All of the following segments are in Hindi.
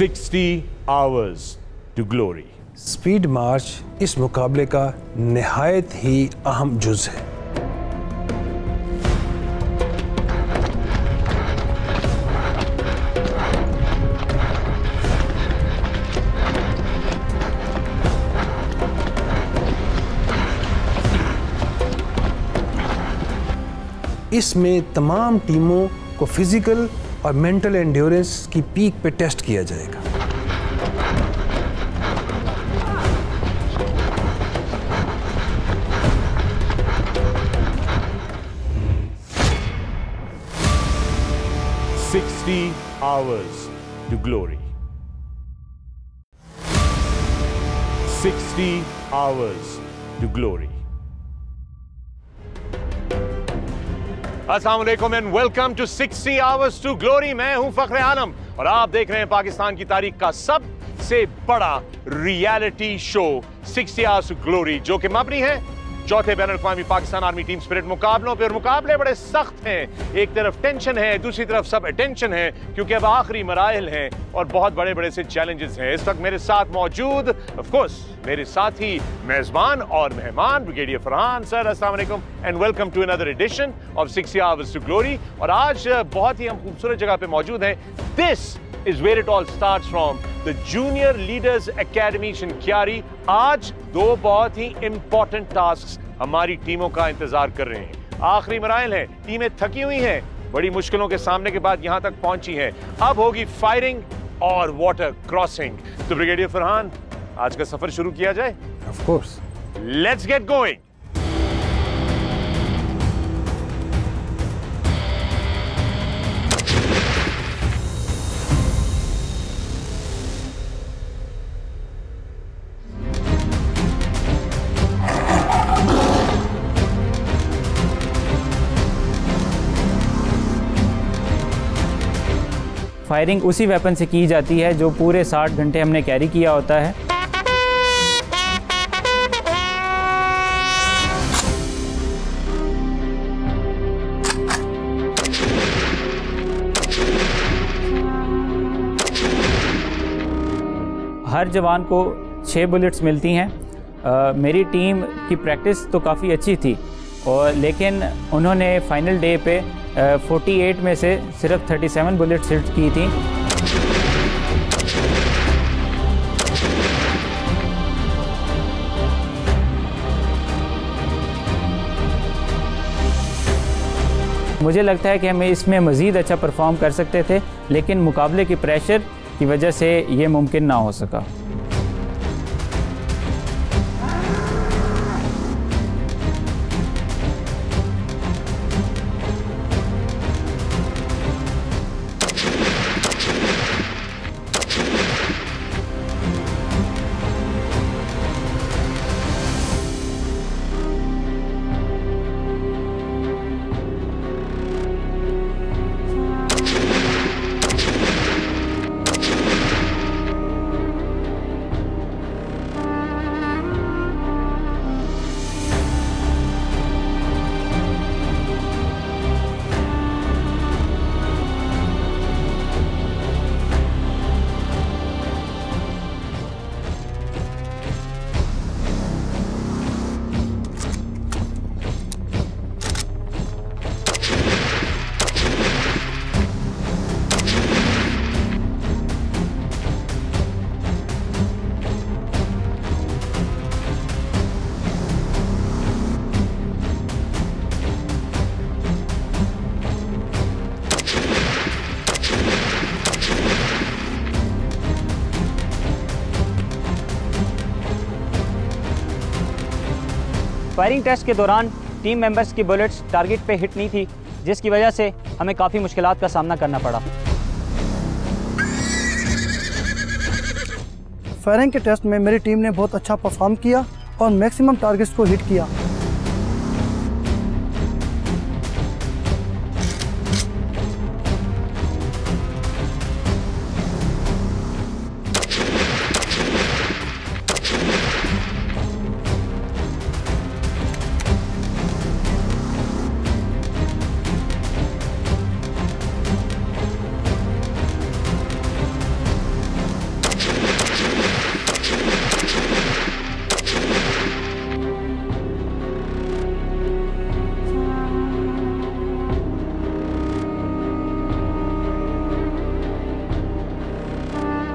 60 hours to glory. स्पीड मार्च इस मुकाबले का निहायत ही अहम जुज़ है। इसमें तमाम टीमों को फिजिकल और मेंटल एंड्योरेंस की पीक पे टेस्ट किया जाएगा। hours to glory. 60 hours to glory. अस्सलाम वालेकुम and welcome to 60 hours to glory। मैं हूं फखरे आलम और आप देख रहे हैं पाकिस्तान की तारीख का सबसे बड़ा reality show 60 hours to glory, जो कि मबनी है चौथे बैनुल-अक़वामी पाकिस्तान आर्मी टीम स्पिरिट मुकाबलों पे। और मुकाबले बड़े सख्त हैं, एक तरफ टेंशन है, दूसरी तरफ सब अटेंशन है, क्योंकि अब आखिरी मराइल हैं और बहुत बड़े बड़े से चैलेंजेस हैं। इस वक्त मेरे साथ मौजूद ऑफ कोर्स मेरे साथी मेजबान और मेहमान ब्रिगेडियर फरहान सर, अस्सलाम वालेकुम and welcome to another edition of 60 hours to glory। और आज बहुत ही हम खूबसूरत जगह पे मौजूद हैं। This is where it all starts from, the Junior Leaders Academy शिनक्यारी। आज दो बहुत ही इंपॉर्टेंट टास्क्स हमारी टीमों का इंतजार कर रहे हैं। आखिरी मराइल है, टीमें थकी हुई हैं, बड़ी मुश्किलों के सामने के बाद यहां तक पहुंची हैं। अब होगी फायरिंग और वाटर क्रॉसिंग। तो ब्रिगेडियर फरहान, आज का सफर शुरू किया जाए। Of course, let's get going. Firing उसी वेपन से की जाती है जो पूरे 60 घंटे हमने कैरी किया होता है। हर जवान को 6 बुलेट्स मिलती हैं। मेरी टीम की प्रैक्टिस तो काफ़ी अच्छी थी, और लेकिन उन्होंने फाइनल डे पे 48 में से सिर्फ 37 बुलेट्स हिट की थी। मुझे लगता है कि हमें इसमें मज़ीद अच्छा परफॉर्म कर सकते थे, लेकिन मुकाबले की प्रेशर की वजह से ये मुमकिन ना हो सका। फायरिंग टेस्ट के दौरान टीम मेंबर्स की बुलेट्स टारगेट पे हिट नहीं थी, जिसकी वजह से हमें काफ़ी मुश्किलात का सामना करना पड़ा। फायरिंग के टेस्ट में मेरी टीम ने बहुत अच्छा परफॉर्म किया और मैक्सिमम टारगेट्स को हिट किया।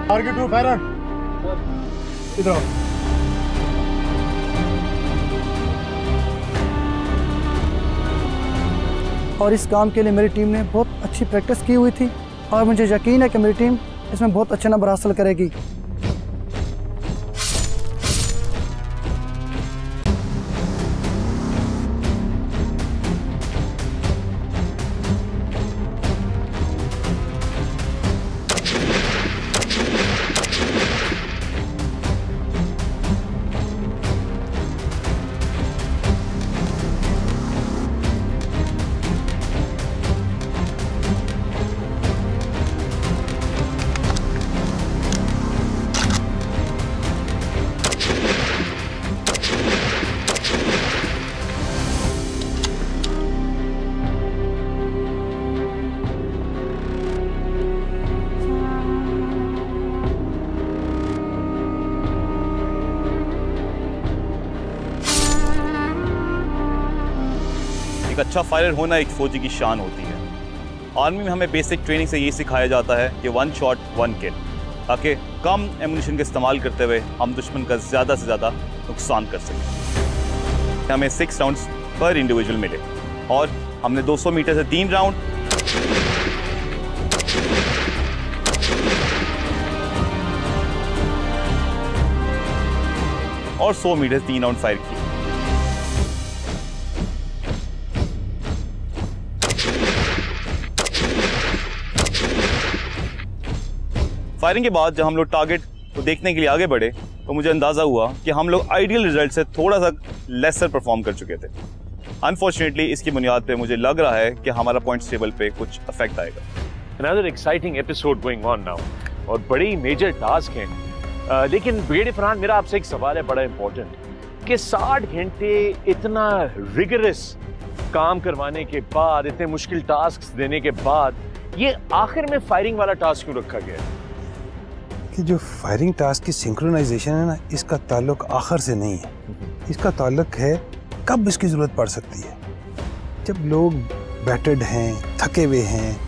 टारगेट टू फायर इधर आओ। और इस काम के लिए मेरी टीम ने बहुत अच्छी प्रैक्टिस की हुई थी और मुझे यकीन है कि मेरी टीम इसमें बहुत अच्छे नंबर हासिल करेगी। एक अच्छा फायरर होना एक फौजी की शान होती है। आर्मी में हमें बेसिक ट्रेनिंग से ये सिखाया जाता है कि 1 शॉट 1 किल, ताकि कम एमुनिशन का इस्तेमाल करते हुए हम दुश्मन का ज़्यादा से ज़्यादा नुकसान कर सकें। हमें 6 राउंड्स पर इंडिविजुअल मिले और हमने 200 मीटर से 3 राउंड और 100 मीटर 3 राउंड फायर किए। फायरिंग के बाद जब हम लोग टारगेट को देखने के लिए आगे बढ़े तो मुझे अंदाजा हुआ कि हम लोग आइडियल रिजल्ट से थोड़ा सा लेसर परफॉर्म कर चुके थे। अनफॉर्चुनेटली इसकी बुनियाद पे मुझे लग रहा है कि हमारा पॉइंट्स टेबल पे कुछ इफेक्ट आएगा। Another exciting episode going on now और बड़ी मेजर टास्क हैं। लेकिन ब्रिगेडियर फरहान, मेरा आपसे एक सवाल है बड़ा इंपॉर्टेंट कि 60 घंटे इतना रिगरस काम करवाने के बाद, इतने मुश्किल टास्क देने के बाद, ये आखिर में फायरिंग वाला टास्क क्यों रखा गया है? कि जो फायरिंग टास्क की सिंक्रोनाइजेशन है ना, इसका ताल्लुक आखिर से नहीं है, इसका ताल्लुक है कब इसकी ज़रूरत पड़ सकती है। जब लोग बैटर्ड हैं, थके हुए हैं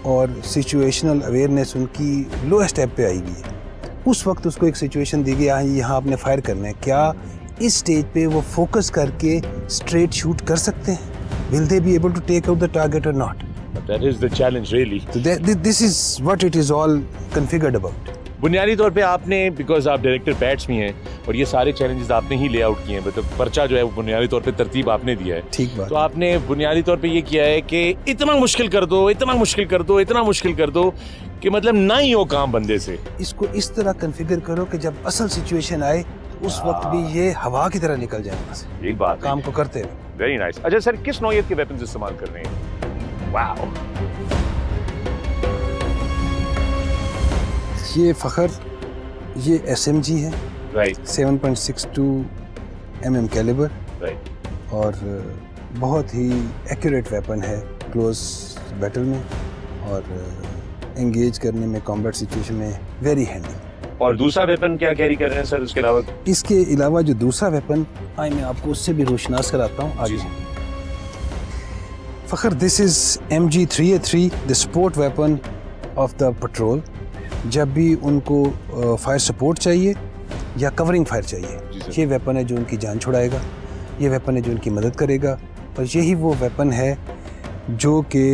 और सिचुएशनल अवेयरनेस उनकी लोएस्ट स्टेप पे आई हुई है, उस वक्त उसको एक सिचुएशन दी गई, यहाँ आपने फायर करना है। क्या इस स्टेज पे वो फोकस करके स्ट्रेट शूट कर सकते हैं? Will they be able to take out the target or not? That is the challenge really. This is what it is all configured about. बुनियादी तौर पे आपने, बिकॉज आप डायरेक्टर बैट्स भी हैं और ये सारे चैलेंजेस आपने ही ले आउट किए हैं, मतलब पर्चा जो है वो बुनियादी तौर पे तरतीब आपने दिया है। ठीक बात। तो आपने बुनियादी तौर पे ये किया है कि इतना मुश्किल कर दो, इतना मुश्किल कर दो, इतना मुश्किल कर दो कि मतलब ना ही हो काम बंदे से। इसको इस तरह कन्फिगर करो कि जब असल सिचुएशन आए उस वक्त भी ये हवा की तरह निकल जाए वहाँ से। एक बात काम को करते हैं। Very nice. अच्छा सर, किस नौयत के वेपन्स इस्तेमाल कर रहे हैं? वाओ, ये फखर, ये SMG है, राइट, 7.62 mm कैलिबर, राइट, और बहुत ही एक्यूरेट वेपन है क्लोज बैटल में और एंगेज करने में, कॉम्बैट सिचुएशन में वेरी हैंडी। और दूसरा वेपन क्या कैरी कर रहे हैं सर उसके अलावा? इसके अलावा जो दूसरा वेपन आए, मैं आपको उससे भी रोशनास कराता हूँ आगे। Fakhar, this is MG3A3, the support weapon of the patrol. जब भी उनको फायर सपोर्ट चाहिए या कवरिंग फायर चाहिए, ये वेपन है जो उनकी जान छुड़ाएगा, ये वेपन है जो उनकी मदद करेगा, और यही वो वेपन है जो कि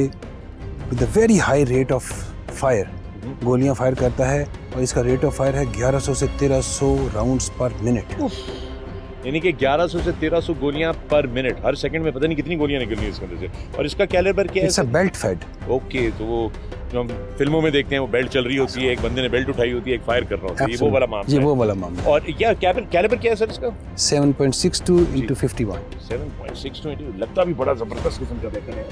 with a very high rate of fire गोलियां फायर करता है, और इसका रेट ऑफ फायर है 1100 से 1300 राउंड्स पर मिनट। यानी कि 1100 से 1300 गोलियां पर मिनट, हर सेकंड में पता नहीं कितनी गोलियां निकल रही है इसके अंदर से। और इसका कैलिबर क्या है? It's a belt fed. Okay, तो वो जो हम फिल्मों में देखते हैं वो बेल्ट चल रही होती है, एक बंदे ने बेल्ट उठाई होती है, एक फायर कर रहा होता है, ये वो वाला मामला है। ये वो वाला मामला। और क्या कैलिबर क्या है सर इसका? 7.62 into 51। 7.62 into, लगता भी बड़ा जबरदस्त किस्म का वेपन है।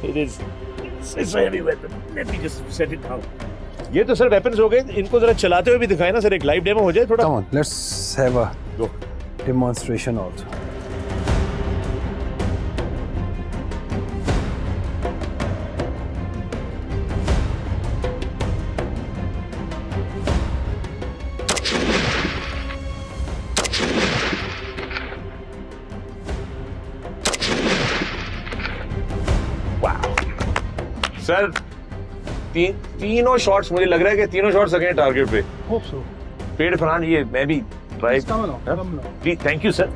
It is a heavy weapon. Let me just set it down. ये तो सर वेपन्स हो गए, इनको जरा चलाते हुए भी दिखाए ना सर, एक लाइव डेमो हो जाए थोड़ा। Come on, let's have a Go. demonstration also. Sir तीनों शॉट्स मुझे लग रहा है कि तीनों शॉट्स लगे हैं टारगेट पे। Hope so. पेड़ फरहान, ये मैं भी try. Please, thank you sir.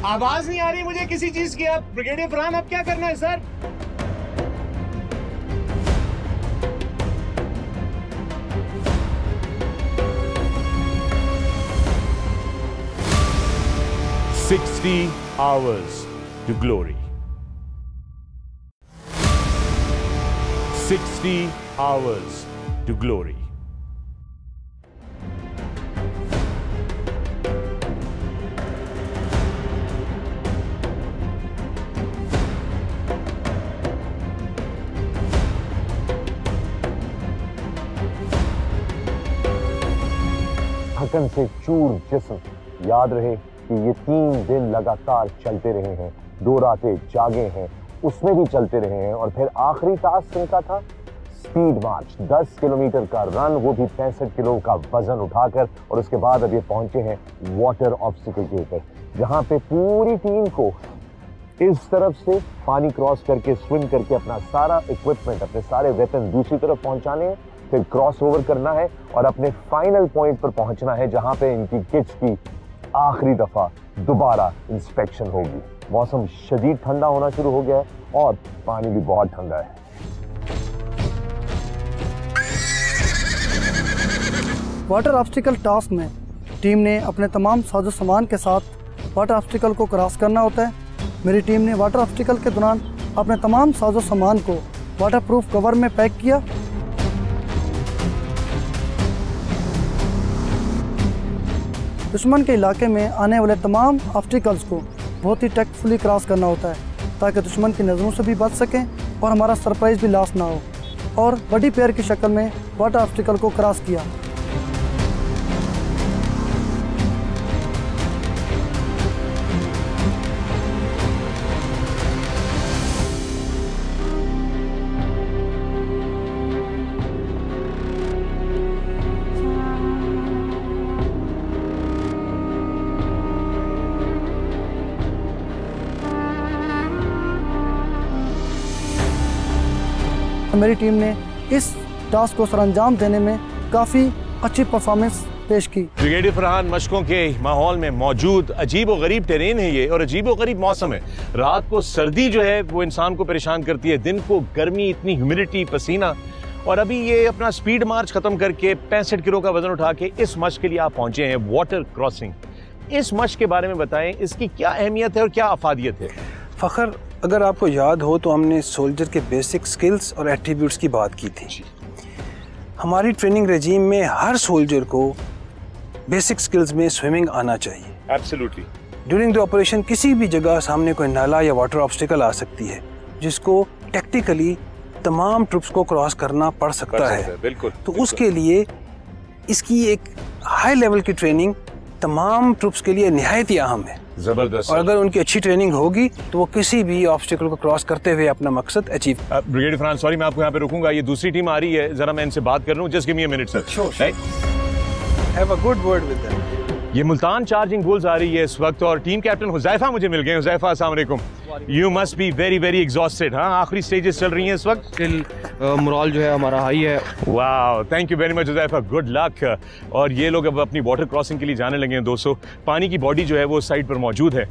आवाज नहीं आ रही मुझे किसी चीज की। अब ब्रिगेडियर फरहान, अब क्या करना है sir? $60 hours to glory. 60 hours to glory. थकन से चूर जिस्म। याद रहे कि ये 3 दिन लगातार चलते रहे हैं, 2 रातें जागे हैं, उसमें भी चलते रहे हैं, और फिर आखिरी टास्क इनका था स्पीड मार्च, 10 किलोमीटर का रन, वो भी 65 किलो का वजन उठाकर। और उसके बाद अब ये पहुंचे हैं वाटर ऑब्स्टिकल के ऊपर, जहां पे पूरी टीम को इस तरफ से पानी क्रॉस करके, स्विम करके अपना सारा इक्विपमेंट, अपने सारे वेपन दूसरी तरफ पहुंचाने हैं, फिर क्रॉस ओवर करना है और अपने फाइनल पॉइंट पर पहुंचना है, जहां पे इनकी किट्स की आखिरी दफा दोबारा इंस्पेक्शन होगी। मौसम शदीद ठंडा होना शुरू हो गया है और पानी भी बहुत ठंडा है। वाटर ऑब्स्टिकल टास्क में टीम ने अपने तमाम साजो सामान के साथ वाटर ऑब्स्टिकल को क्रॉस करना होता है। मेरी टीम ने वाटर ऑब्स्टिकल के दौरान अपने तमाम साजो सामान को वाटरप्रूफ कवर में पैक किया। दुश्मन के इलाके में आने वाले तमाम ऑब्स्टिकल्स को बहुत ही टेक्टफुली क्रॉस करना होता है ताकि दुश्मन की नज़रों से भी बच सकें और हमारा सरप्राइज भी लॉस ना हो। और बड़ी पेयर की शक्ल में वाटर ऑब्स्टिकल को क्रॉस किया। मेरी टीम ने इस टास्क को सरअंजाम देने में काफ़ी अच्छी परफॉर्मेंस पेश की। ब्रिगेडियर फरहान, मशकों के माहौल में मौजूद अजीब व गरीब टेरेन है ये, और अजीब व गरीब मौसम है। रात को सर्दी जो है वो इंसान को परेशान करती है, दिन को गर्मी, इतनी ह्यूमिडिटी, पसीना। और अभी ये अपना स्पीड मार्च खत्म करके 65 किलो का वजन उठा के इस मश्क के लिए आप पहुंचे हैं, वाटर क्रॉसिंग। इस मश्क के बारे में बताएं, इसकी क्या अहमियत है और क्या अफादियत है? फ़खर, अगर आपको याद हो तो हमने सोल्जर के बेसिक स्किल्स और एट्रीब्यूट्स की बात की थी। हमारी ट्रेनिंग रेजीम में हर सोल्जर को बेसिक स्किल्स में स्विमिंग आना चाहिए। एब्सोल्युटली। ड्यूरिंग द ऑपरेशन किसी भी जगह सामने कोई नाला या वाटर ऑब्स्टिकल आ सकती है जिसको टेक्निकली तमाम ट्रुप्स को क्रॉस करना पड़ सकता है। बिल्कुल। तो उसके लिए इसकी एक हाई लेवल की ट्रेनिंग तमाम ट्रुप्स के लिए निहायत ही अहम है। जबरदस्त। और अगर उनकी अच्छी ट्रेनिंग होगी तो वो किसी भी ऑब्स्टिकल को क्रॉस करते हुए अपना मकसद अचीव। ब्रिगेडियर फरहान, सॉरी मैं आपको यहाँ पे रुकूंगा, ये दूसरी टीम आ रही है, जरा मैं इनसे बात कर लूँ। Just give me a minute sir. Have a good word with them. ये मुल्तान चार्जिंग बुल्स आ रही है इस वक्त, और टीम कैप्टन हुज़ैफा मुझे मिल गए। हुज़ैफा, अस्सलाम वालेकुम। You must be very very exhausted. हाँ, आखिरी स्टेजेस चल रही हैं इस वक्त। स्टिल मोरल जो है हमारा हाई है। वाह, thank you very much Huzaifa, good luck. और ये लोग अब अपनी वाटर क्रॉसिंग के लिए जाने लगे हैं। 200 पानी की बॉडी जो है वो साइड पर मौजूद है।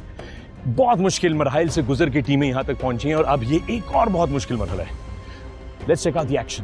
बहुत मुश्किल मरहल से गुजर के टीमें यहाँ तक पहुंची हैं और अब ये एक और बहुत मुश्किल मरहला है। Let's check out the action.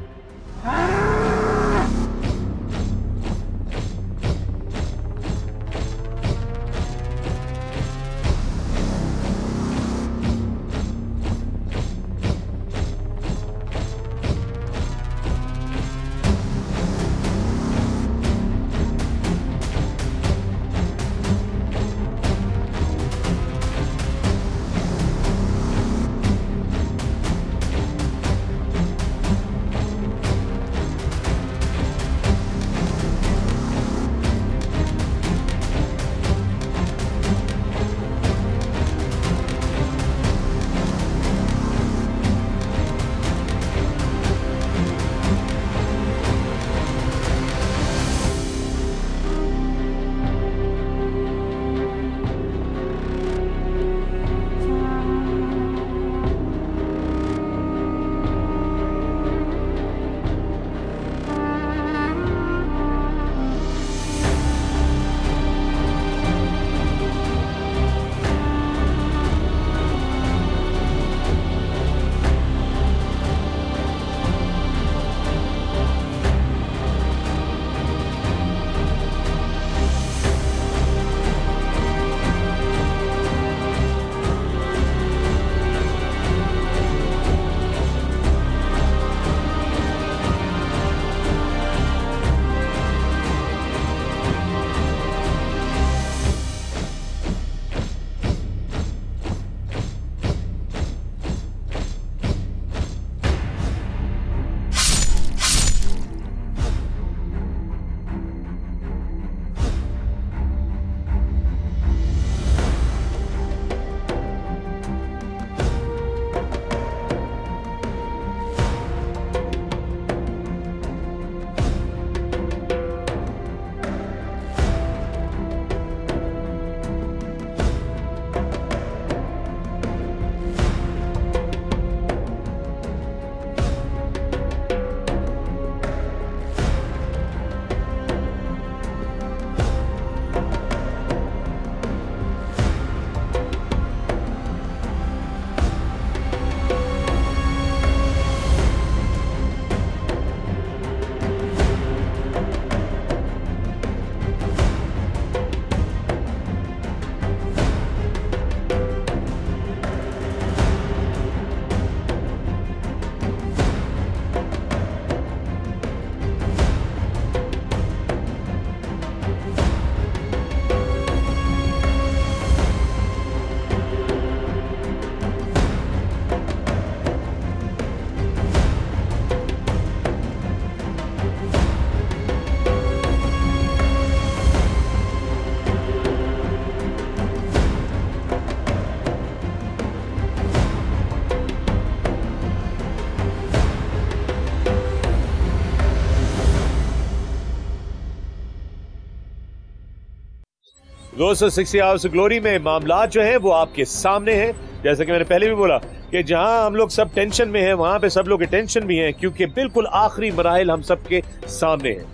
दोस्तों 60 आवर्स ग्लोरी में मामला जो है वो आपके सामने हैं। जैसा कि मैंने पहले भी बोला कि जहां हम लोग सब टेंशन में हैं वहां पे सब लोग टेंशन भी हैं, क्योंकि बिल्कुल आखिरी मराहिल हम सबके सामने हैं।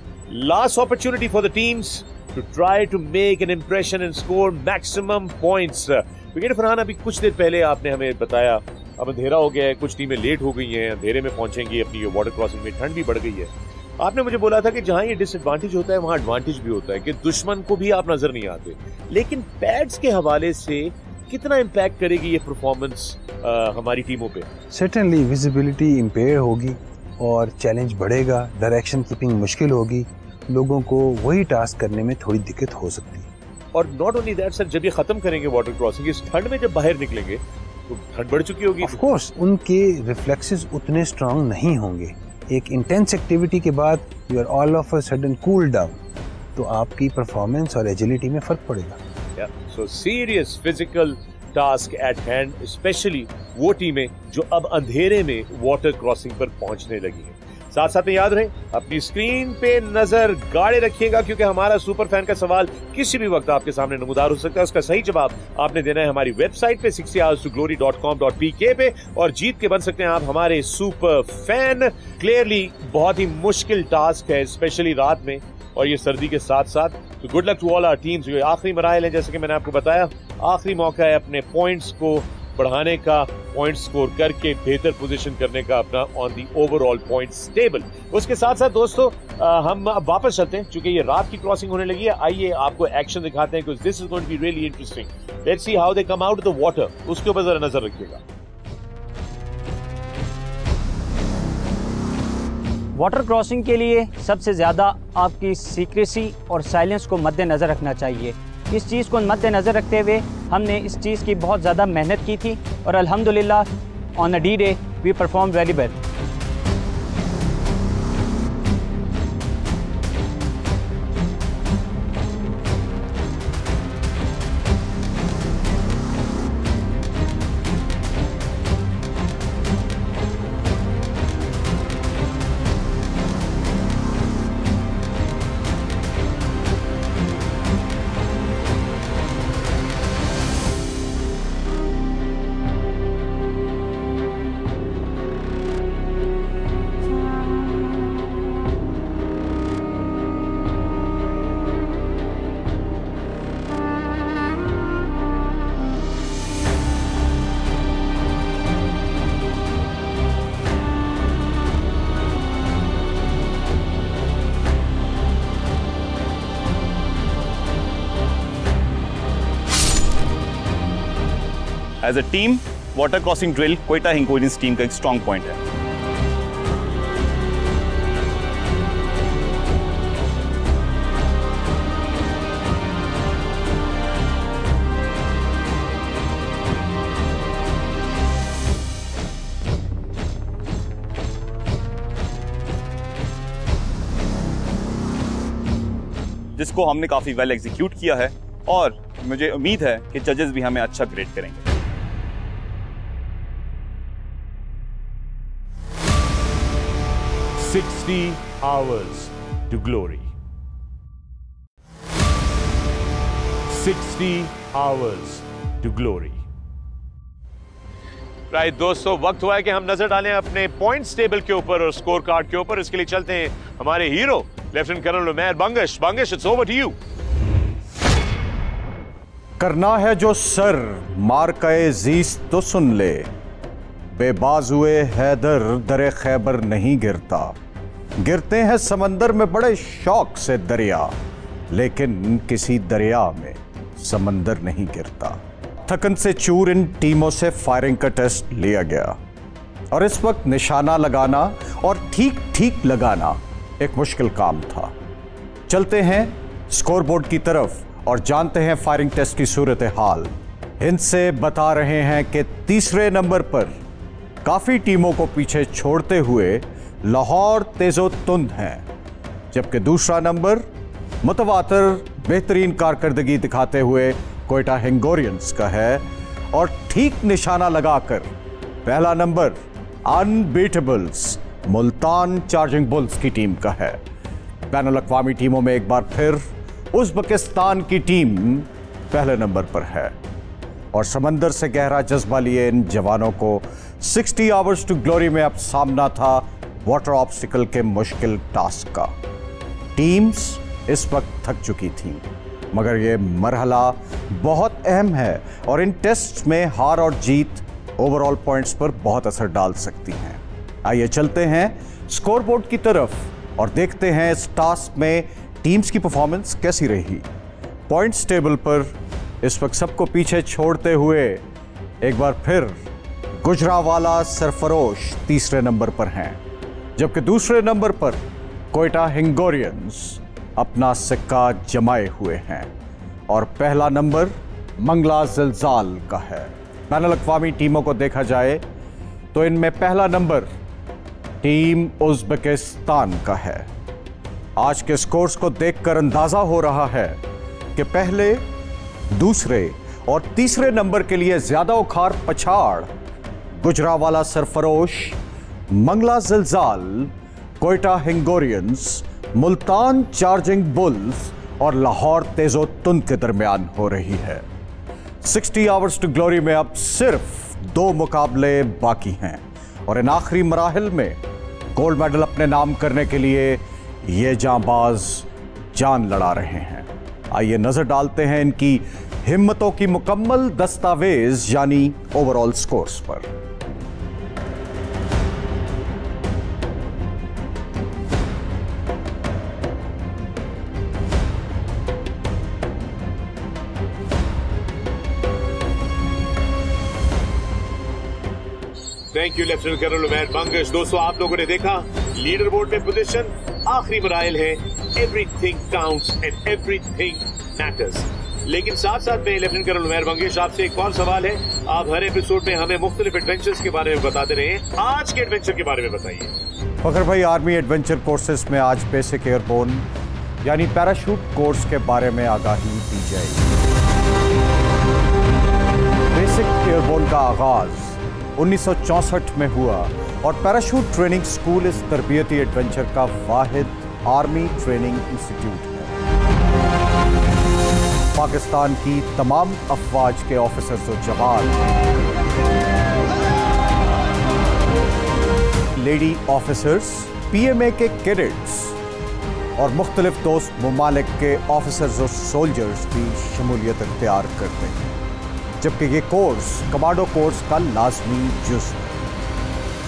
Last opportunity for the teams to try to make an impression and score maximum points. Brigadier Farhan, अभी कुछ देर पहले आपने हमें बताया अब अंधेरा हो गया है, कुछ टीमें लेट हो गई हैं, अंधेरे में पहुंचेंगी अपनी वाटर क्रॉसिंग में, ठंड भी बढ़ गई है। आपने मुझे बोला था कि जहां ये डिसएडवांटेज होता है वहां एडवांटेज भी होता है, कि दुश्मन को भी आप नजर नहीं आते। लेकिन पैड्स के हवाले से कितना इम्पैक्ट करेगी ये परफॉर्मेंस हमारी टीमों पे? सर्टेनली विजिबिलिटी इम्पेयर होगी और चैलेंज बढ़ेगा, डायरेक्शन कीपिंग मुश्किल होगी, लोगों को वही टास्क करने में थोड़ी दिक्कत हो सकती है। और नॉट ओनली दैट सर, जब ये खत्म करेंगे वाटर क्रॉसिंग, इस ठंड में जब बाहर निकलेंगे तो ठंड बढ़ चुकी होगी। ऑफ कोर्स उनके रिफ्लेक्सेस उतने स्ट्रांग नहीं होंगे। एक इंटेंस एक्टिविटी के बाद you are all of a sudden cool down, तो आपकी परफॉर्मेंस और एजिलिटी में फर्क पड़ेगा। So serious physical task at hand, specially वो टीमें जो अब अंधेरे में वाटर क्रॉसिंग पर पहुंचने लगी हैं। साथ साथ में याद रहे अपनी स्क्रीन पे नजर गाड़े रखिएगा, क्योंकि हमारा सुपर फैन का सवाल किसी भी वक्त आपके सामने नमूदार हो सकता है। उसका सही जवाब आपने देना है हमारी वेबसाइट पे 60hourstoglory.com.pk पे, और जीत के बन सकते हैं आप हमारे सुपर फैन। क्लियरली बहुत ही मुश्किल टास्क है, स्पेशली रात में और ये सर्दी के साथ साथ। तो good luck to all our teams. ये आखिरी मराहिल है, जैसे कि मैंने आपको बताया, आखिरी मौका है अपने पॉइंट्स को बढ़ाने का, पॉइंट स्कोर करके बेहतर पोजीशन करने का अपना on the overall points table. उसके साथ साथ दोस्तों हम अब वापस चलते हैं, क्योंकि ये रात की क्रॉसिंग होने लगी है। आइए आपको एक्शन दिखाते हैं, क्योंकि this is going to be really interesting. Let's see how they come out the water, उसके ऊपर जरा नजर रखिएगा। वाटर क्रॉसिंग के लिए सबसे ज़्यादा आपकी सीक्रेसी और साइलेंस को मद्देनज़र रखना चाहिए। इस चीज़ को मद्देनज़र रखते हुए हमने इस चीज़ की बहुत ज़्यादा मेहनत की थी और अल्हम्दुलिल्लाह on a D day we perform very well. As a team water crossing drill Quetta Hingorians team का एक स्ट्रॉन्ग पॉइंट है। जिसको हमने काफी वेल एग्जीक्यूट किया है और मुझे उम्मीद है कि जजेस भी हमें अच्छा ग्रेड करेंगे। $60 hours to glory. 60 hours to glory. Right दोस्तों, वक्त हुआ है कि हम नजर डालें अपने पॉइंट्स टेबल के ऊपर और स्कोर कार्ड के ऊपर। इसके लिए चलते हैं हमारे hero lieutenant colonel Umair Bangash. Bangash, it's over to you. करना है जो सर मार्काए जीस तो सुन ले, बेबाजुए हैदर दरे खैबर नहीं गिरता। गिरते हैं समंदर में बड़े शौक से दरिया, लेकिन किसी दरिया में समंदर नहीं गिरता। थकन से चूर इन टीमों से फायरिंग का टेस्ट लिया गया और इस वक्त निशाना लगाना और ठीक ठीक लगाना एक मुश्किल काम था। चलते हैं स्कोरबोर्ड की तरफ और जानते हैं फायरिंग टेस्ट की सूरत हाल। इनसे बता रहे हैं कि तीसरे नंबर पर काफी टीमों को पीछे छोड़ते हुए लाहौर तेजो तुंद हैं, जबकि दूसरा नंबर मुतवातर बेहतरीन कारकर्दगी दिखाते हुए क्वेटा हिंगोरियंस का है और ठीक निशाना लगाकर पहला number unbeatables Multan charging bulls की टीम का है। बैनुल अक़वामी टीमों में एक बार फिर उज़्बेकिस्तान की टीम पहले नंबर पर है और समंदर से गहरा जज्बा लिए इन जवानों को 60 आवर्स टू ग्लोरी में अब सामना था वाटर ऑब्स्टिकल के मुश्किल टास्क का। टीम्स इस वक्त थक चुकी थीं, मगर यह मरहला बहुत अहम है और इन टेस्ट में हार और जीत ओवरऑल पॉइंट्स पर बहुत असर डाल सकती हैं। आइए चलते हैं स्कोरबोर्ड की तरफ और देखते हैं इस टास्क में टीम्स की परफॉर्मेंस कैसी रही। पॉइंट्स टेबल पर इस वक्त सबको पीछे छोड़ते हुए एक बार फिर गुजरावाला सरफरोश तीसरे नंबर पर हैं, जबकि दूसरे नंबर पर कोयटा हिंगोरियंस अपना सिक्का जमाए हुए हैं और पहला नंबर मंगला जिलजाल का है। बैनुल अक़वामी टीमों को देखा जाए तो इनमें पहला नंबर टीम उज़्बेकिस्तान का है। आज के स्कोर्स को देखकर अंदाजा हो रहा है कि पहले, दूसरे और तीसरे नंबर के लिए ज्यादा उखाड़ पछाड़ गुजरावाला सरफरोश, मंगला जिलजाल, कोयटा हिंगोरियंस, मुल्तान चार्जिंग बुल्स और लाहौर तेजो तुंद के दरमियान हो रही है। 60 आवर्स टू ग्लोरी में अब सिर्फ 2 मुकाबले बाकी हैं और इन आखिरी मराहिल में गोल्ड मेडल अपने नाम करने के लिए ये जांबाज जान लड़ा रहे हैं। आइए नजर डालते हैं इनकी हिम्मतों की मुकम्मल दस्तावेज यानी ओवरऑल स्कोर्स पर। Thank you lieutenant colonel Umair Bangash. दोस्तों, आप लोगों ने देखा लीडर बोर्ड में पोजीशन आखिरी मराइल है। Everything counts and everything matters. लेकिन साथ साथ में लेफ्टिनेंट कर्नल उमैर बंगश, आपसे एक और सवाल है। आप हर एपिसोड में हमें मुख्तलिफ एडवेंचर्स के बारे में बताते रहे हैं, आज के एडवेंचर के बारे में बताइए। फखर भाई, आर्मी एडवेंचर कोर्सेज में आज बेसिक एयरबोर्न यानी पैराशूट कोर्स के बारे में आगाही दी जाएगी। बेसिक एयरबोर्न का आगाज 1964 में हुआ और पैराशूट ट्रेनिंग स्कूल इस तरबियती एडवेंचर का वाहिद आर्मी ट्रेनिंग इंस्टीट्यूट है। पाकिस्तान की तमाम अफवाज के ऑफिसर्स और जवान, लेडी ऑफिसर्स, पीएमए के कैडेट्स और मुख्तलिफ दोस्त ममालिक के ऑफिसर्स और सोल्जर्स भी शमूलियत इख्तियार करते हैं, जबकि ये कोर्स कमांडो कोर्स का लाजमी जुज़ है।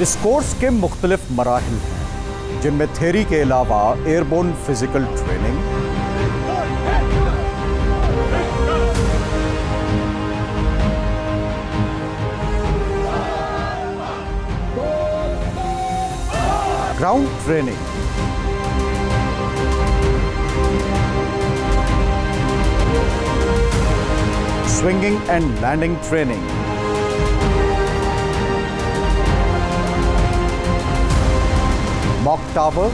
इस कोर्स के मुख्तलिफ मराहिल हैं, जिनमें थ्योरी के अलावा airborne physical training, ground training, swinging and landing training, mock tower,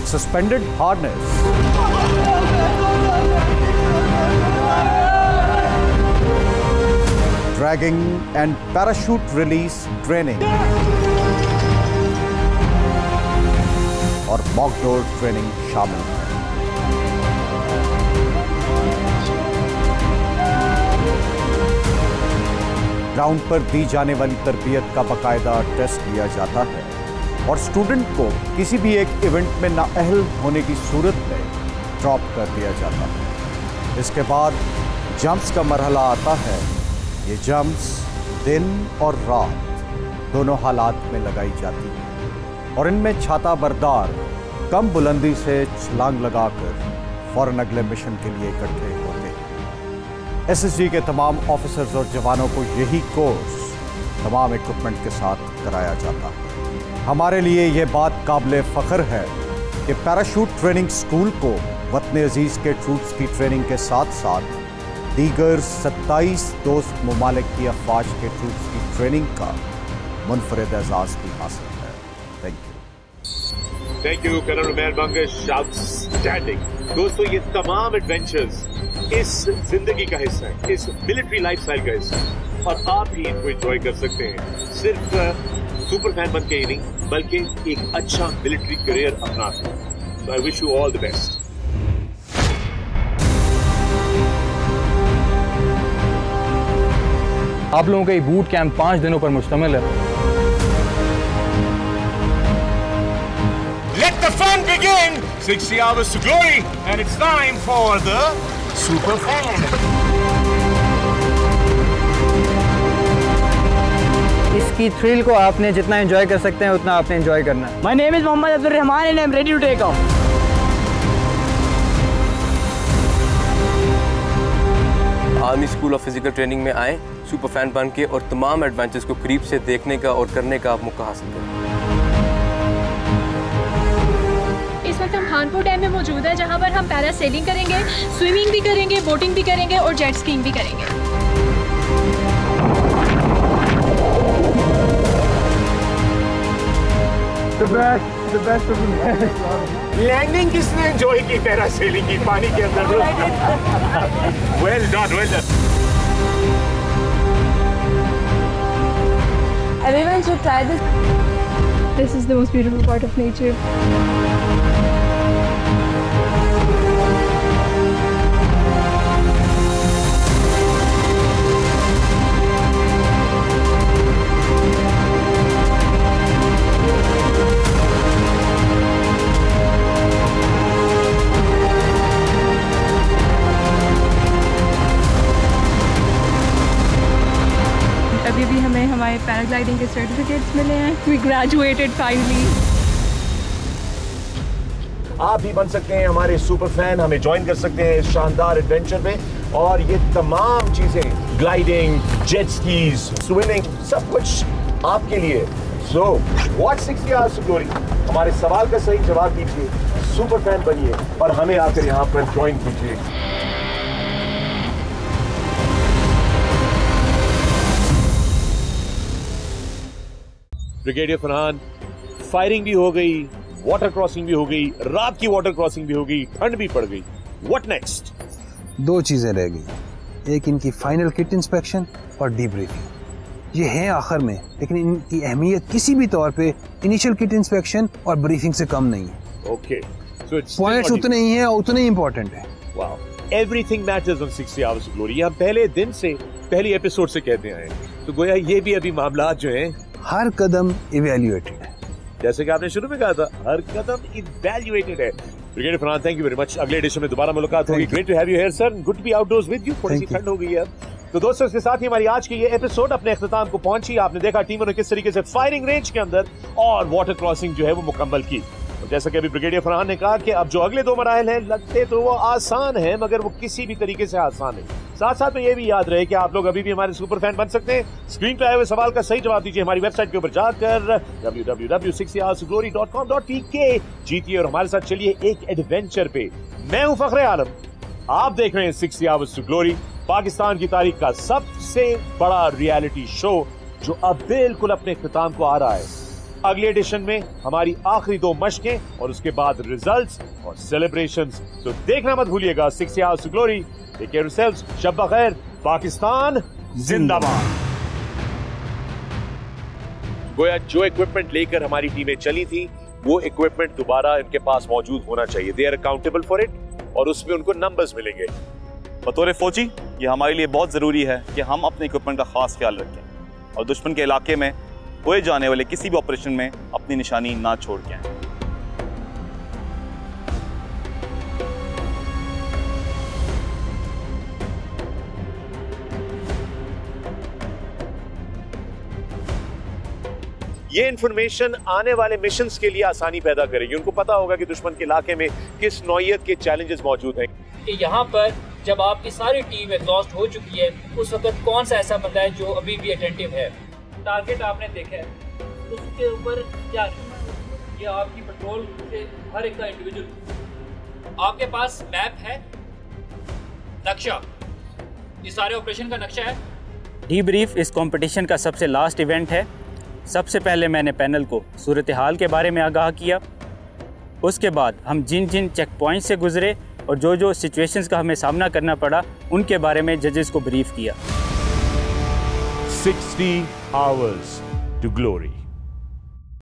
suspended harness, dragging and parachute release training और मॉक डोर ट्रेनिंग शामिल है। ग्राउंड पर दी जाने वाली तरबियत का बाकायदा टेस्ट लिया जाता है और स्टूडेंट को किसी भी एक इवेंट में नाअहल होने की सूरत में ड्रॉप कर दिया जाता है। इसके बाद जंप्स का मरहला आता है। ये जंप्स दिन और रात दोनों हालात में लगाई जाती है और इनमें छाता बरदार कम बुलंदी से छलांग लगाकर फौरन अगले मिशन के लिए इकट्ठे होते हैं। एसएसजी के तमाम ऑफिसर्स और जवानों को यही कोर्स तमाम इक्विपमेंट के साथ कराया जाता है। हमारे लिए ये बात काबिल फ़ख्र है कि पैराशूट ट्रेनिंग स्कूल को वतन अजीज़ के ट्रूप्स की ट्रेनिंग के साथ साथ दीगर 27 दोस्त ममालिक की अफवाज के ट्रूप्स की ट्रेनिंग का मुनफरिद एजाज़ भी हासिल है। Thank you colonel Umair Bangash, outstanding. दोस्तों, ये तमाम एडवेंचर्स इस जिंदगी का हिस्सा है, इस मिलिट्री लाइफस्टाइल का हिस्सा है और आप भी इनको एंजॉय कर सकते हैं। सिर्फ सुपर फैन बन के ही नहीं बल्कि एक अच्छा मिलिट्री करियर अपना सकें। I wish you all the best. आप लोगों का ये बूट कैंप 5 दिनों पर मुश्तमिल है। Let the fun begin! 60 hours to glory, and it's time for the Super Fan. इसकी थ्रिल को आपने जितना एंजॉय कर सकते हैं उतना आपने एंजॉय करना है। My name is Mohammad Abdul Rahman and I'm ready to take off. Army school of physical training में आए, सुपर फैन बन के और तमाम एडवेंचर्स को करीब से देखने का और करने का आप मौका हासिल करें। इस वक्त हम खानपुर डैम में मौजूद है, जहां पर हम पैरासेलिंग करेंगे, स्विमिंग भी करेंगे, बोटिंग भी करेंगे और जेट स्कीइंग भी करेंगे। The best of the best. Landing किसने एंजॉय की पैरासेलिंग की पानी के अंदर? Well done, well done. Everyone should try this. This is the most beautiful part of nature. अभी भी हमें हमारे पैराग्लाइडिंग के सर्टिफिकेट्स मिले हैं। We graduated finally. आप भी बन सकते हैं हमारे सुपर फैन, हमें ज्वाइन कर सकते हैं इस शानदार एडवेंचर में। और ये तमाम चीजें, ग्लाइडिंग, जेट स्कीज, स्विमिंग, सब कुछ आपके लिए। So watch 60 Hours to Glory। हमारे सवाल का सही जवाब दीजिए, सुपर फैन बनिए और हमें आकर यहाँ पर ज्वाइन कीजिए। ब्रिगेडियर फरहान, फायरिंग भी हो गई, वाटर क्रॉसिंग भी हो गई, रात की वाटर क्रॉसिंग भी हो गई, ठंड भी पड़ गई। What next? 2 चीजें रह गई, एक इनकी फाइनल किट इंस्पेक्शन और डीब्रीफिंग। ये है आखिर में, लेकिन इनकी अहमियत किसी भी तौर पे इनिशियल किट इंस्पेक्शन और ब्रीफिंग से कम नहीं है। ओके, सो पॉइंट्स उतने ही हैं और उतने ही इंपॉर्टेंट है। Wow, everything matters on 60 Hours to Glory। हम पहले दिन से, पहली एपिसोड से कहते आए, तो गोया ये भी अभी मामला जो हैं हर कदम इवैल्यूएटेड है। जैसे कि आपने शुरू में कहा था, हर कदम इवैल्यूएटेड है। Brigadier Farhan, thank you very much. अगले एडिशन में दोबारा मुलाकात होगी। Great to have you here sir, good to be outdoors with you. थोड़ी सी ठंड हो गई है। तो दोस्तों, इसके साथ ही हमारी आज की ये एपिसोड अपने इख्तिताम को पहुंची। आपने देखा टीमों ने किस तरीके से फायरिंग रेंज के अंदर और वाटर क्रॉसिंग जो है वो मुकम्मल की। और जैसा कि अभी ब्रिगेडियर फरहान ने कहा कि अब जो अगले 2 मराहल हैं, लगते तो वो आसान है, मगर वो किसी भी तरीके से आसान नहीं। साथ साथ में ये भी याद रहे कि आप लोग अभी भी हमारे सुपर फैन बन सकते हैं। स्क्रीन पे आए हुए सवाल का सही जवाब दीजिए हमारी वेबसाइट के ऊपर जाकर www.60hourstoglory.com.pk। जीतिए और हमारे साथ चलिए एक एडवेंचर पे। मैं हूं फखरे आलम, आप देख रहे हैं 60 Hours to Glory, पाकिस्तान की तारीख का सबसे बड़ा रियलिटी शो जो अब बिल्कुल अपने इख्तिताम को आ रहा है। अगले एडिशन में हमारी आखिरी 2 मशकें और उसके बाद रिजल्ट्स और सेलिब्रेशंस। तो देखना मत भूलिएगा 60 Hours to Glory। Take care yourselves, शब बखैर, पाकिस्तान जिंदाबाद। गोया जो इक्विपमेंट लेकर हमारी टीमें चली थी, वो इक्विपमेंट दोबारा इनके पास मौजूद होना चाहिए। They are accountable for it और उसमें उनको नंबर्स मिलेंगे। बतौर फौजी ये हमारे लिए बहुत ज़रूरी है कि हम अपने इक्विपमेंट का खास ख्याल रखें और दुश्मन के इलाके में होए जाने वाले किसी भी ऑपरेशन में अपनी निशानी ना छोड़ के आएं। ये इंफॉर्मेशन आने वाले मिशंस के लिए आसानी पैदा करेगी। उनको पता होगा कि दुश्मन के इलाके में किस नौइयत के चैलेंजेस मौजूद हैं। कि यहाँ पर जब आपकी सारी टीम एग्जॉस्ट हो चुकी है, उस वक्त कौन सा ऐसा बंदा है जो अभी भी अटेंटिव है। टारगेट आपने देखा है, उसके ऊपर क्या ये आपकी पेट्रोल से हर एक का इंडिविजुअल। आपके पास मैप है, नक्शा, इस सारे ऑपरेशन का नक्शा है। डीब्रीफ इस कंपटीशन का सबसे लास्ट इवेंट है। सबसे पहले मैंने पैनल को सूरत हाल के बारे में आगाह किया, उसके बाद हम जिन जिन चेक पॉइंट से गुजरे और जो जो सिचुएशंस का हमें सामना करना पड़ा उनके बारे में जजेस को ब्रीफ किया। 60 Hours to Glory।